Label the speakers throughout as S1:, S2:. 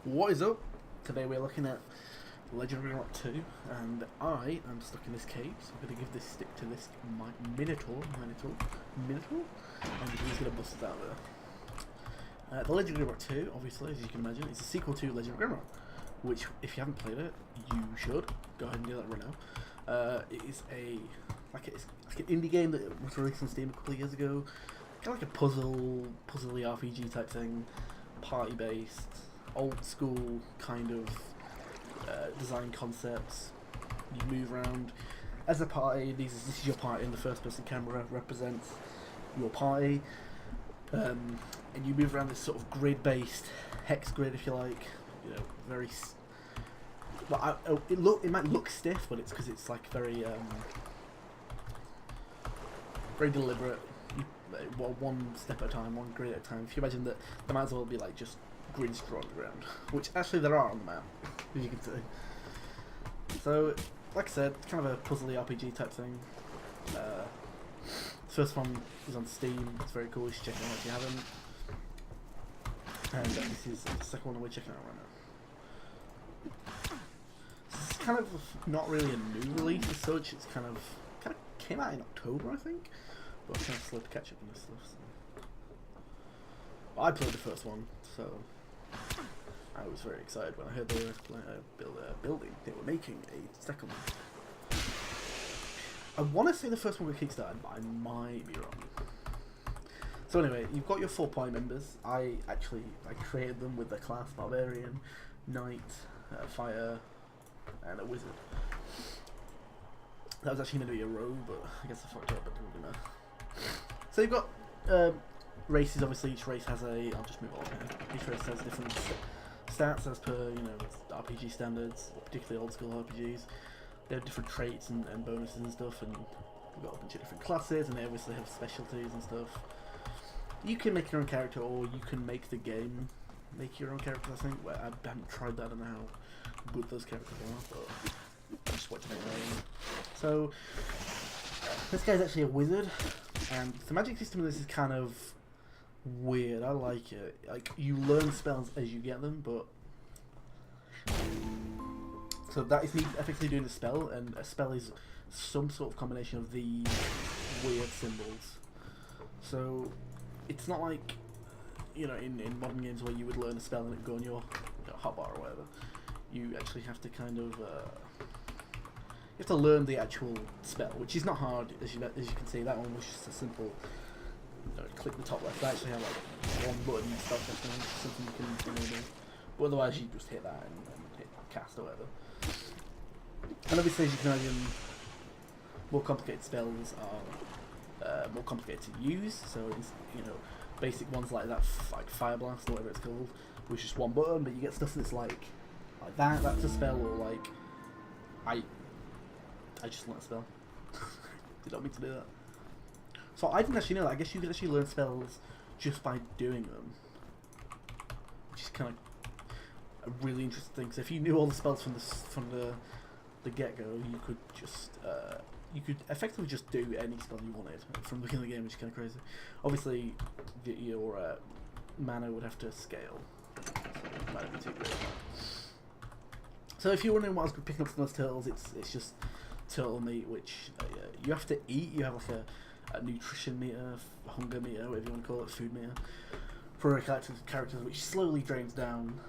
S1: What is up? Today we're looking at Legend of Grimrock 2, and I am stuck in this cave, so I'm going to give this stick to this Minotaur, and he's going to bust us out there. The Legend of Grimrock 2, obviously, as you can imagine, is a sequel to Legend of Grimrock, which, if you haven't played it, you should. Go ahead and do that right now. It is like an indie game that was released on Steam a couple of years ago, kind of like a puzzly RPG type thing, party-based, old school kind of design concepts. You move around as a party. This is your party, and the first person camera represents your party, and you move around this sort of grid-based hex grid, if you like. You know, very. Well, it might look stiff, but it's because it's like very deliberate. One step at a time, one grid at a time. If you imagine that, there might as well be like just grids drawn on the ground, which actually there are on the map, as you can see. So, like I said, kind of a puzzly RPG type thing. The first one is on Steam. It's very cool. You should check it out if you haven't. And this is the second one we're checking out right now. This is kind of not really a new release as such. It's kind of came out in October, I think. But I'm kind of slow to catch up on this stuff. So. Well, I played the first one, so I was very excited when I heard they were building. They were making a second one. I want to say the first one was Kickstarted, but I might be wrong. So anyway, you've got your 4 party members. I created them with the class Barbarian, Knight, Fighter, and a Wizard. That was actually going to be a rogue, but I guess I fucked up, but didn't really matter. So you've got races. Obviously, each race has a. I'll just move on here. Each race has different stats as per RPG standards, particularly old school RPGs. They have different traits and bonuses and stuff, and we've got a bunch of different classes, and they obviously have specialties and stuff. You can make your own character, or you can make the game make your own character. I think. Well, I haven't tried that. I don't know how good those characters are, but I just want to make my own. So this guy's actually a wizard, and the magic system of this is kind of weird. I like it. Like, you learn spells as you get them, but so that is me effectively doing a spell, and a spell is some sort of combination of these weird symbols. So it's not like, you know, in modern games where you would learn a spell and it would go on your hotbar or whatever. You actually have to kind of you have to learn the actual spell, which is not hard, as you can see. That one was just a simple click the top left. I actually have like one button stuff, something you can enable. But otherwise, you just hit that and hit cast or whatever. And obviously, as you can imagine, more complicated spells are more complicated to use. So it's, basic ones like that, like Fire Blast or whatever it's called, with just one button. But you get stuff that's like that. That's a spell, or like I just learned a spell. Did not mean to do that. So I didn't actually know that. I guess you can actually learn spells just by doing them, which is kind of a really interesting thing. Because if you knew all the spells from the get-go, you could just effectively just do any spell you wanted from the beginning of the game, which is kind of crazy. Obviously, your mana would have to scale, so it might not be too great. So if you're wondering what I was picking up from those turtles, it's just turtle meat, which you have to eat. You have like a nutrition meter, hunger meter, whatever you want to call it, food meter, for a characters which slowly drains down,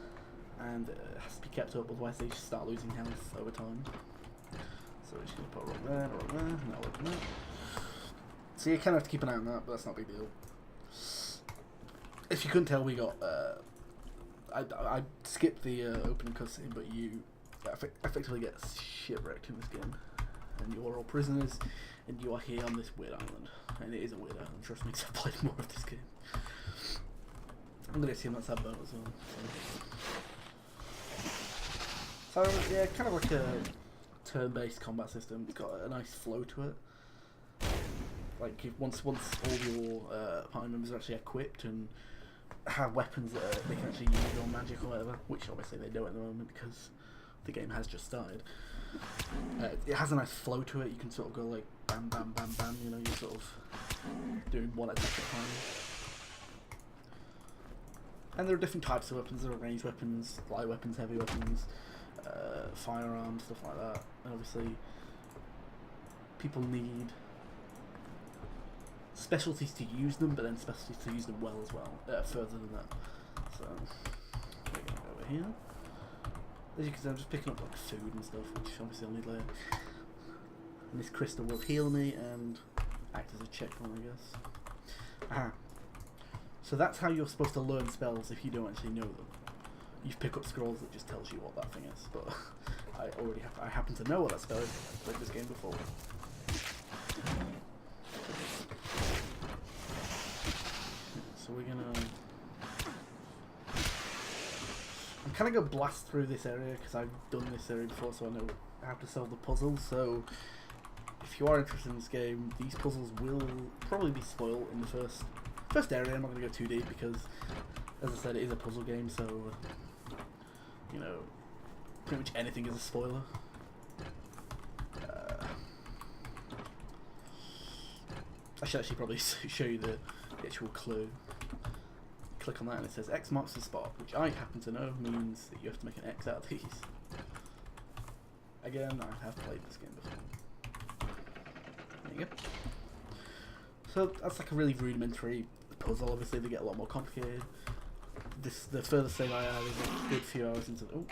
S1: and it has to be kept up, otherwise they just start losing health over time. So we're just going to put a rock there, now open that. So you kind of have to keep an eye on that, but that's not a big deal. If you couldn't tell, we got I skipped the opening cutscene, but you effectively get shipwrecked in this game, and you are all prisoners, and you are here on this weird island. And it is a weird island, trust me, because I've played more of this game. I'm going to assume that's that boat as well. So yeah, kind of like a turn-based combat system. It's got a nice flow to it. Like, once all your party members are actually equipped and have weapons that they can actually use or magic or whatever, which obviously they don't at the moment because the game has just started. It has a nice flow to it. You can sort of go like bam, bam, bam, bam. You're sort of doing one attack at a time. And there are different types of weapons. There are ranged weapons, light weapons, heavy weapons, firearms, stuff like that. And obviously, people need specialties to use them, but then specialties to use them well as well, further than that. So, we're going to go over here. As you can see, I'm just picking up like food and stuff, which obviously I'll need later. And this crystal will heal me and act as a checkpoint, I guess. Aha. So that's how you're supposed to learn spells if you don't actually know them. You pick up scrolls that just tells you what that thing is, but I happen to know what that spell is. I've played this game before. So we're gonna... I'm kind of going to blast through this area because I've done this area before, so I know how to solve the puzzles. So if you are interested in this game, these puzzles will probably be spoiled in the first area. I'm not going to go too deep because, as I said, it is a puzzle game, so you know, pretty much anything is a spoiler. I should actually probably show you the actual clue. Click on that and it says X marks the spot, which I happen to know means that you have to make an X out of these. Again, I have played this game before. There you go. So that's like a really rudimentary puzzle. Obviously they get a lot more complicated. The furthest save I had is a good few hours into the... Oh,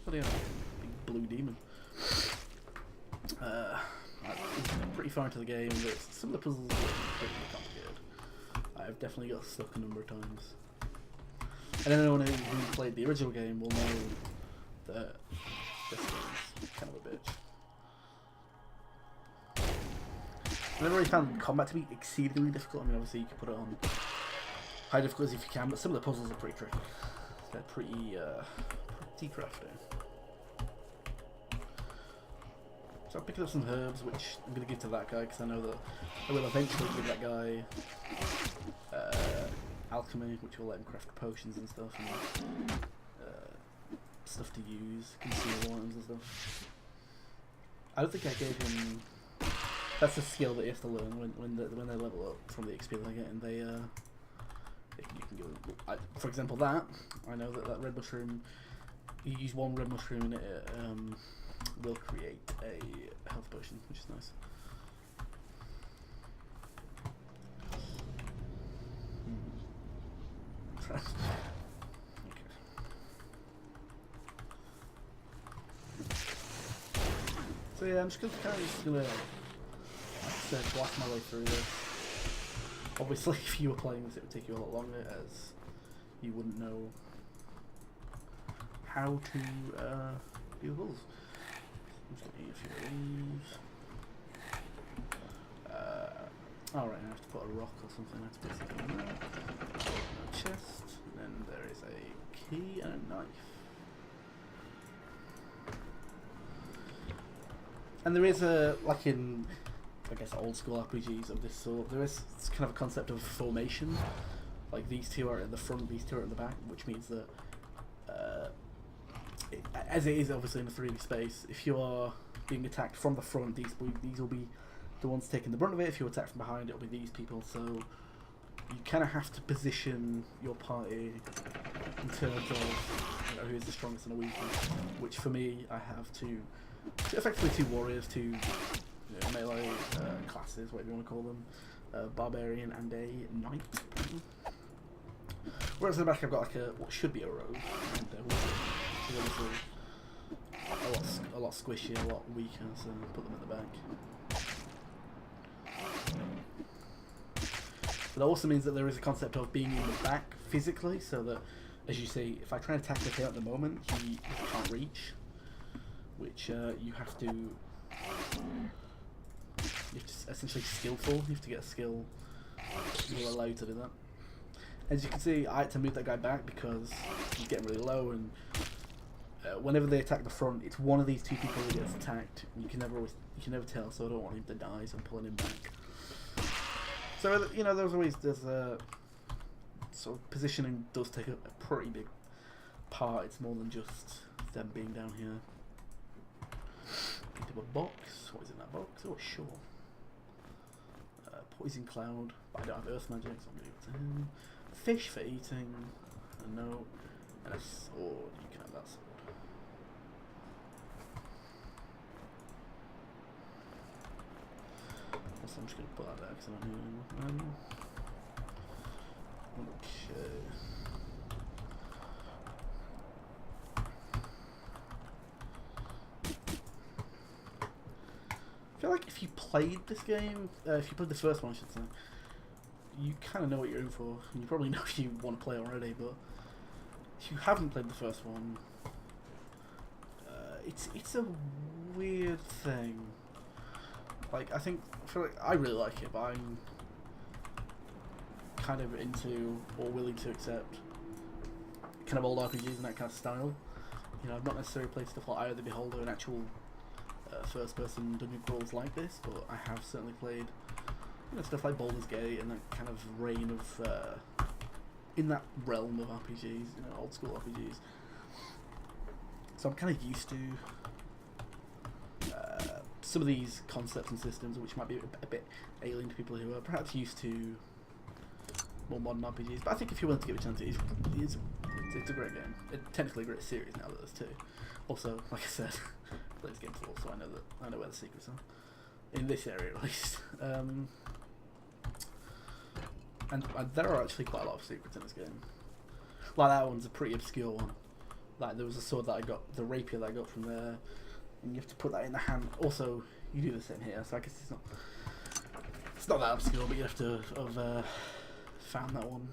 S1: bloody hell. Big blue demon. I'm pretty far into the game, but some of the puzzles are pretty complicated. I've definitely got stuck a number of times. And anyone who played the original game will know that this game's kind of a bitch. I never really found combat to be exceedingly difficult. I mean, obviously you can put it on high difficulty if you can, but some of the puzzles are pretty tricky. They're pretty crafty. So I'm picking up some herbs, which I'm going to give to that guy, because I know that I will eventually give that guy alchemy, which will let him craft potions and stuff, and stuff to use, conceal items and stuff. I don't think I gave him... That's a skill that you have to learn when they level up from the XP they get, and they you can give them, for example, that I know that red mushroom. You use one red mushroom and it will create a health potion, which is nice. Okay. So yeah, I'm just gonna like I said, blast my way through this. Obviously, if you were playing this, it would take you a lot longer, as you wouldn't know how to do the puzzles. I'm just gonna eat a few of these. Alright, I have to put a rock or something. I have to put something in there. A chest, and then there is a key and a knife. And there is a, like in, I guess, old school RPGs of this sort, there is kind of a concept of formation. Like these two are at the front, these two are at the back, which means that, as it is obviously in a 3D space, if you are being attacked from the front, these will be the ones taking the brunt of it. If you're attacked from behind, it'll be these people. So you kind of have to position your party in terms of, you know, who is the strongest and the weakest. Which for me, I have effectively two warriors, two melee classes, whatever you want to call them, barbarian and a knight. Whereas in the back I've got like what should be a rogue, and which is obviously a lot squishier, a lot weaker, so put them at the back. But that also means that there is a concept of being in the back physically, so that, as you see, if I try and attack the him at the moment, he can't reach, which you have to essentially skillful. You have to get a skill that will allow you to do that. As you can see, I had to move that guy back because he's getting really low, and whenever they attack the front, it's one of these two people who gets attacked. You can never tell, so I don't want him to die, so I'm pulling him back. So you know, there's sort of positioning does take a pretty big part. It's more than just them being down here. Picked up a box. What is in that box? Oh, sure. Poison cloud. But I don't have earth magic, so I'm going to give it to him. Fish for eating. No. And a sword. You can have that sword. So I'm just going to put that there because I don't need it anymore. Okay. I feel like if you played this game, if you played the first one I should say, you kind of know what you're in for. You probably know if you want to play already, but if you haven't played the first one, it's a weird thing. Like, I feel like I really like it, but I'm kind of into or willing to accept kind of old RPGs and that kind of style. You know, I've not necessarily played stuff like Eye of the Beholder and actual first-person dungeon crawls like this, but I have certainly played, you know, stuff like Baldur's Gate and that kind of reign of in that realm of RPGs, you know, old school RPGs. So I'm kind of used to some of these concepts and systems, which might be a bit alien to people who are perhaps used to more modern RPGs. But I think if you're willing to give it a chance, it's a great game. It's technically a great series now that there's two. Also, like I said, I played this game before, so I know where the secrets are in this area at least. And there are actually quite a lot of secrets in this game. Like that one's a pretty obscure one. Like there was a sword that I got, the rapier that I got from there, and you have to put that in the hand. Also, you do the same here, so I guess it's not that obscure, but you have to have found that one.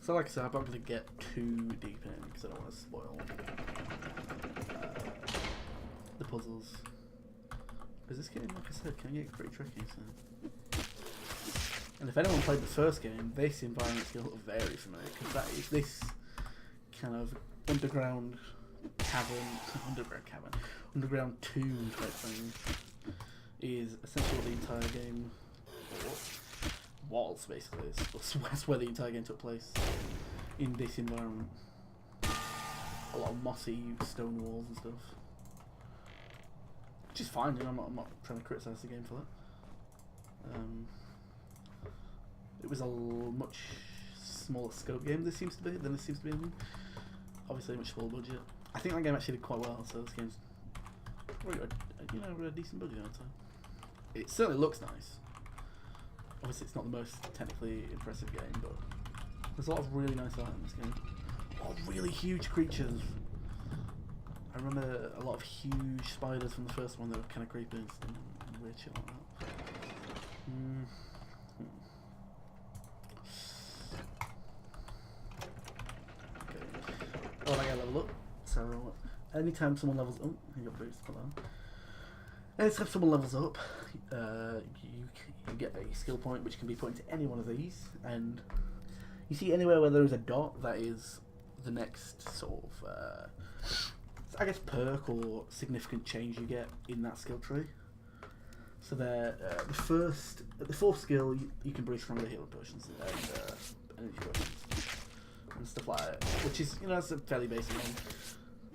S1: So like I said, I'm not going to get too deep in because I don't want to spoil the puzzles. Because this game, like I said, can get pretty tricky. So. And if anyone played the first game, this environment's going to look very familiar because that is this kind of underground tomb type thing is essentially the entire game. Walls basically. That's where the entire game took place. In this environment. A lot of mossy stone walls and stuff. Which is fine, you know, I'm not trying to criticise the game for that. It was a much smaller scope game than this seems to be. Obviously a much smaller budget. I think that game actually did quite well, so this game's a decent budget, I'd say. It certainly looks nice. Obviously it's not the most technically impressive game, but there's a lot of really nice art in this game. A lot of really huge creatures. I remember a lot of huge spiders from the first one that were kind of creepy and weird shit like that. Okay. Oh, I gotta level up. So, anytime someone levels up, you got boost, put that. Anytime someone levels up, you get a skill point which can be put into any one of these, and you see anywhere where there is a dot, that is the next sort of, I guess, perk or significant change you get in that skill tree. So the fourth skill, you can breathe stronger healing potions and energy potions and stuff like that, which is, you know, that's a fairly basic one.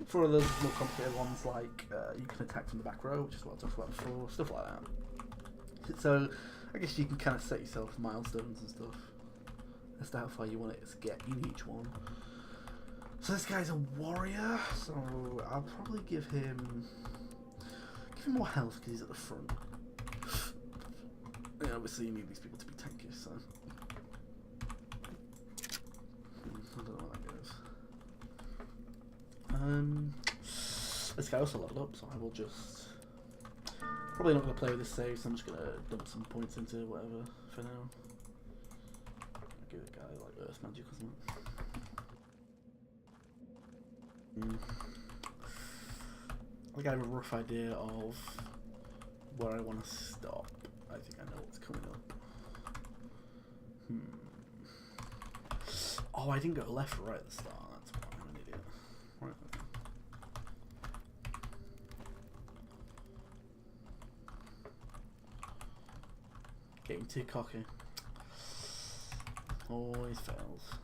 S1: For others more complicated ones, like you can attack from the back row, which is what I talked about before, stuff like that. So I guess you can kind of set yourself milestones and stuff as to how far you want it to get in each one. So this guy's a warrior, so I'll probably give him more health because he's at the front. And obviously you need these people to be tanky, so I don't know how that goes. This guy also leveled up, so I will just probably not going to play with this save, so I'm just going to dump some points into whatever for now. I'll give the guy like earth magic or something. I think I have a rough idea of where I want to stop. I think I know what's coming up. Oh, I didn't go left or right at the start. That's why I'm an idiot. Right. Getting too cocky. Always fails.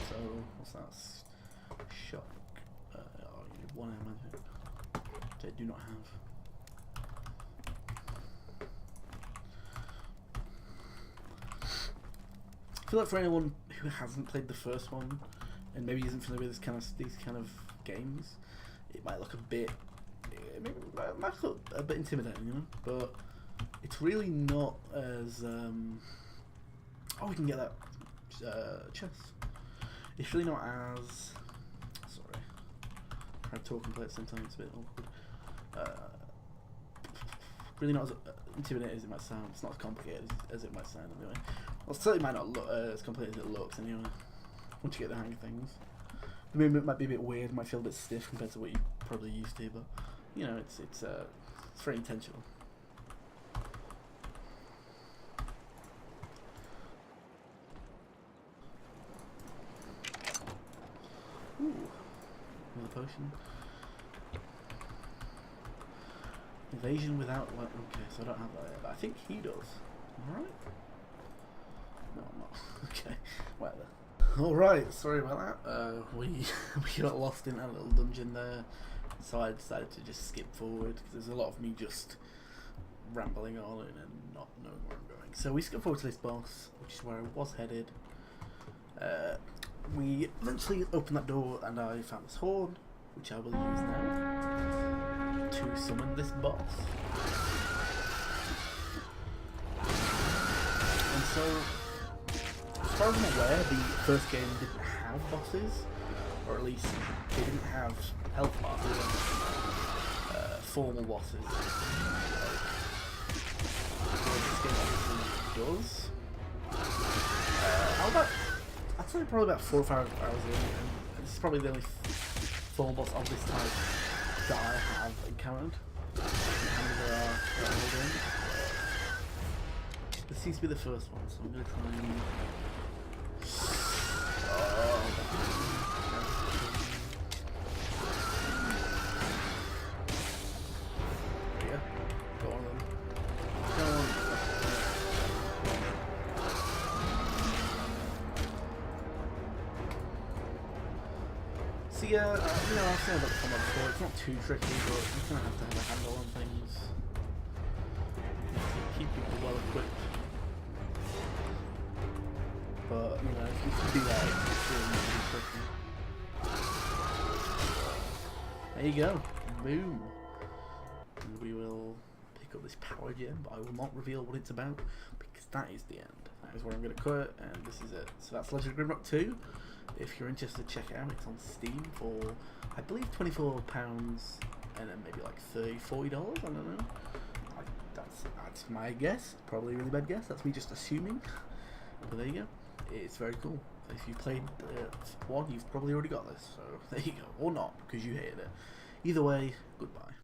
S1: So, what's that? Shock. Oh, you need one air magic, which I do not have. I feel like for anyone who hasn't played the first one and maybe isn't familiar with these kind of games, it might look a bit, maybe it might look a bit intimidating, you know. But it's really not as oh, we can get that chest. It's really not as, sorry, I'm trying to talk and play at the same time. It's a bit awkward. Really not as intimidating as it might sound. It's not as complicated as it might sound anyway. Well, it certainly might not look as complicated as it looks anyway. Once you get the hang of things, the movement might be a bit weird, might feel a bit stiff compared to what you're probably used to, but you know, it's very intentional. Ooh, another potion. Evasion without, like, okay, so I don't have that yet, but I think he does. Alright? No, I'm not. Okay, whatever. Alright, sorry about that. We got lost in that little dungeon there, so I decided to just skip forward, because there's a lot of me just rambling on and not knowing where I'm going. So we skip forward to this boss, which is where I was headed. We eventually opened that door and I found this horn, which I will use now to summon this boss. And so, as far as I'm aware, the first game didn't have bosses, or at least they didn't have health bars, they weren't formal bosses. This game obviously does. I'd say probably about 4 or 5 hours in, and this is probably the only formal boss of this type that I have encountered. This seems to be the first one, so I'm going to try and... There you go. Go on then. Go on. So yeah, you know, I've said about the combat before, it's not too tricky, but you're going to have a handle on things. Keep people well equipped. But, you know, if you can do that, it's really tricky. There you go. Boom. And we will pick up this power gem, but I will not reveal what it's about, because that is the end. That is where I'm going to cut it, and this is it. So that's Legend of Grimrock 2. If you're interested, check it out. It's on Steam for, I believe, £24, and then maybe like $30, $40, I don't know. That's my guess. Probably a really bad guess. That's me just assuming. But there you go. It's very cool. If you played one, you've probably already got this. So there you go. Or not, because you hated it. Either way, goodbye.